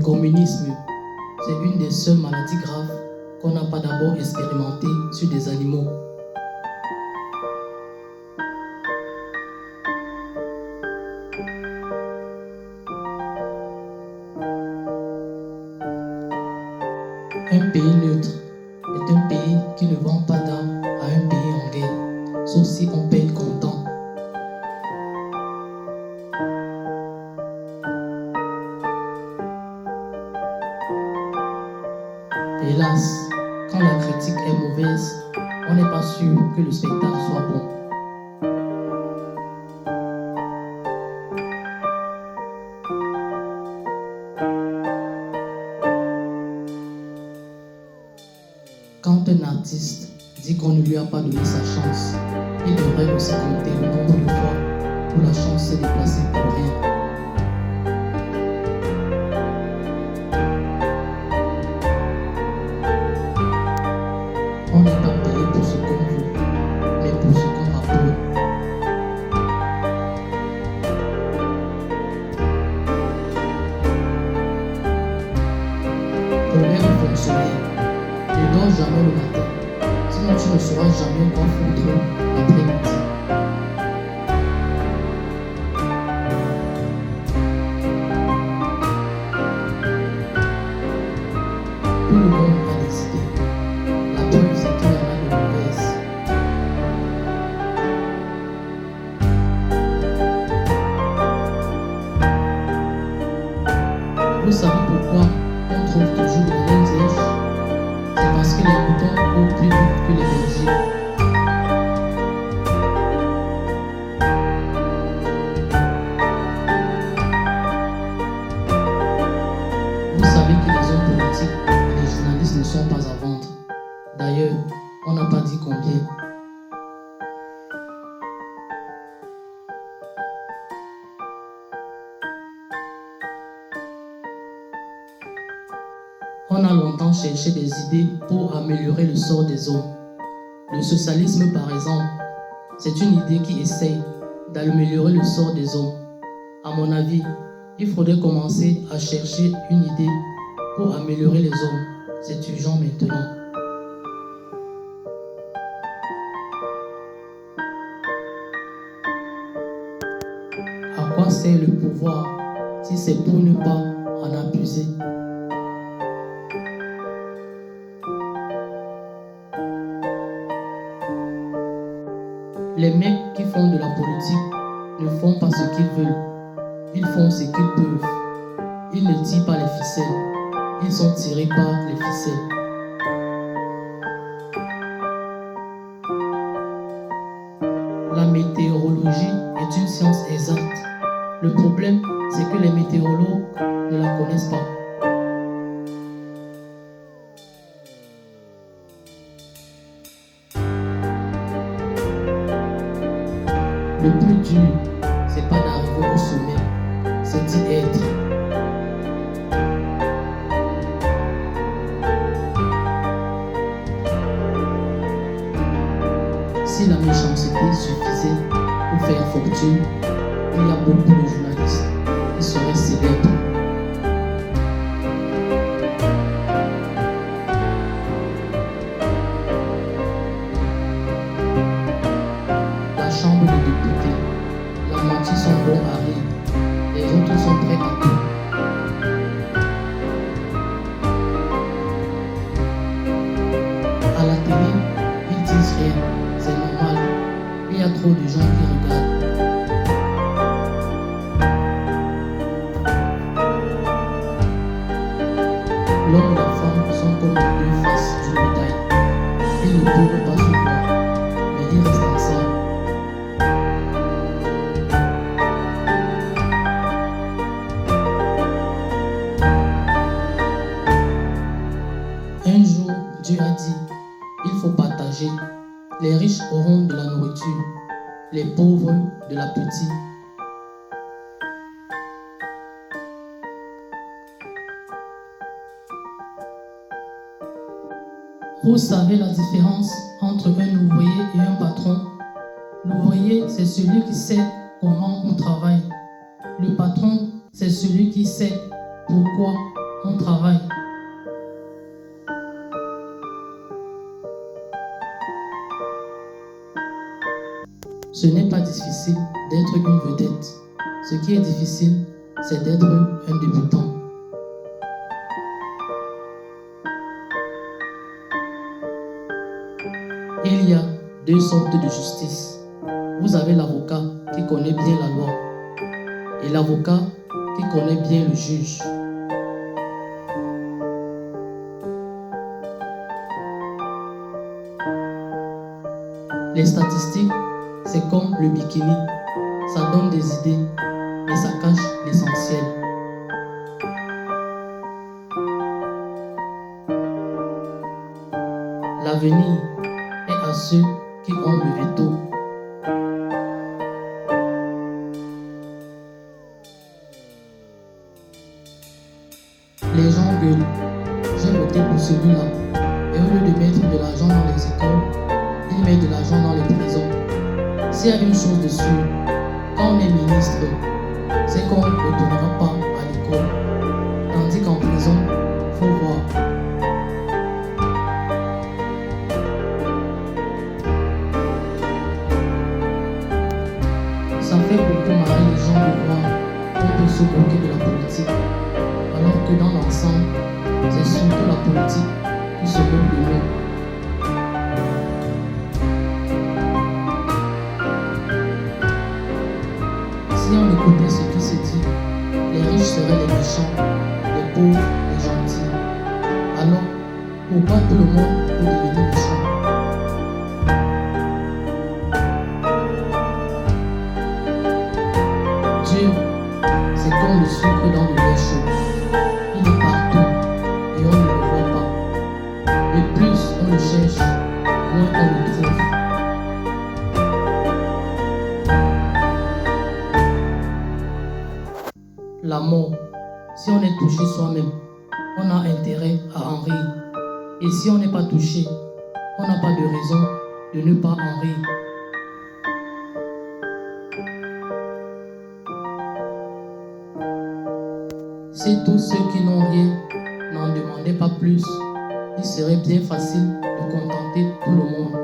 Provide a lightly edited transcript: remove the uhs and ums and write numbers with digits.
communisme, c'est une des seules maladies graves qu'on n'a pas d'abord expérimentées sur des animaux. Un pays neutre est un pays qui ne vend pas d'armes à un pays en guerre, sauf si on paye comptant. Hélas, quand la critique est mauvaise, on n'est pas sûr que le spectacle soit bon. Quand un artiste dit qu'on ne lui a pas donné sa chance, il devrait aussi compter le nombre de fois où la chance s'est déplacée pour rien. On n'est pas payé pour ce qu'on veut, mais pour ce qu'on apporte. Pour un fonctionnaire, ne dors jamais le matin, sinon tu ne sauras jamais quoi foutre l'après-midi. Tout le monde a des idées. La preuve, c'est qu'il y en a de mauvaises. Vous savez pourquoi on trouve toujours les mêmes êtres? C'est parce que les moutons courent plus vite que les bergers. Vous savez que les hommes politiques et les journalistes ne sont pas à vendre. D'ailleurs, on n'a pas dit combien. On a longtemps cherché des idées pour améliorer le sort des hommes. Le socialisme, par exemple, c'est une idée qui essaye d'améliorer le sort des hommes. À mon avis, il faudrait commencer à chercher une idée pour améliorer les hommes. C'est urgent maintenant. À quoi sert le pouvoir si c'est pour ne pas en abuser? Les mecs qui font de la politique ne font pas ce qu'ils veulent. Ils font ce qu'ils peuvent. Ils ne tirent pas les ficelles. Ils sont tirés par les ficelles. La météorologie est une science exacte. Le problème, c'est que les météorologues ne la connaissent pas. Le plus dur, c'est pas d'arriver au sommet, c'est d'y être. Si la méchanceté suffisait pour faire fortune, il y a beaucoup de journalistes qui seraient célèbres. La chambre des députés, la moitié sont bons à rire, les autres sont prêts à tout. À la télé, ils disent rien, c'est normal. Il y a trop de gens qui regardent. L'homme et la femme sont comme les deux faces d'une médaille. Ils ne peuvent pas se voir, mais ils restent ensemble. Un jour, Dieu a dit, il faut partager. Les riches auront de la nourriture, les pauvres de l'appétit. Vous savez la différence entre un ouvrier et un patron? L'ouvrier, c'est celui qui sait comment on travaille. Le patron, c'est celui qui sait pourquoi on travaille. Ce n'est pas difficile d'être une vedette. Ce qui est difficile, c'est d'être un débutant. Il y a deux sortes de justice. Vous avez l'avocat qui connaît bien la loi et l'avocat qui connaît bien le juge. Les statistiques, c'est comme le bikini. Ça donne des idées, mais ça cache l'essentiel. L'avenir est à ceux qui ont le veto. Les gens gueulent. J'ai voté pour celui-là. Et au lieu de mettre de l'argent dans les écoles, ils mettent de l'argent dans les prisons. S'il y a une chose de sûre, quand on est ministre, c'est qu'on ne retournera pas à l'école. Tandis qu'en prison, il faut voir. Ça fait beaucoup marrer les gens de voir qu'on peut se moquer de la politique, alors que dans l'ensemble, c'est surtout la politique qui se moque de nous. Si on écoutait ce qui se dit, les riches seraient les méchants, les pauvres les gentils. Alors, pourquoi tout le monde peut devenir méchant? Dieu, c'est comme le sucre dans le lait chaud. Il est partout et on ne le voit pas. Et plus on le cherche, moins on le trouve. La mort, si on est touché soi-même, on a intérêt à en rire. Et si on n'est pas touché, on n'a pas de raison de ne pas en rire. Si tous ceux qui n'ont rien n'en demandaient pas plus, il serait bien facile de contenter tout le monde.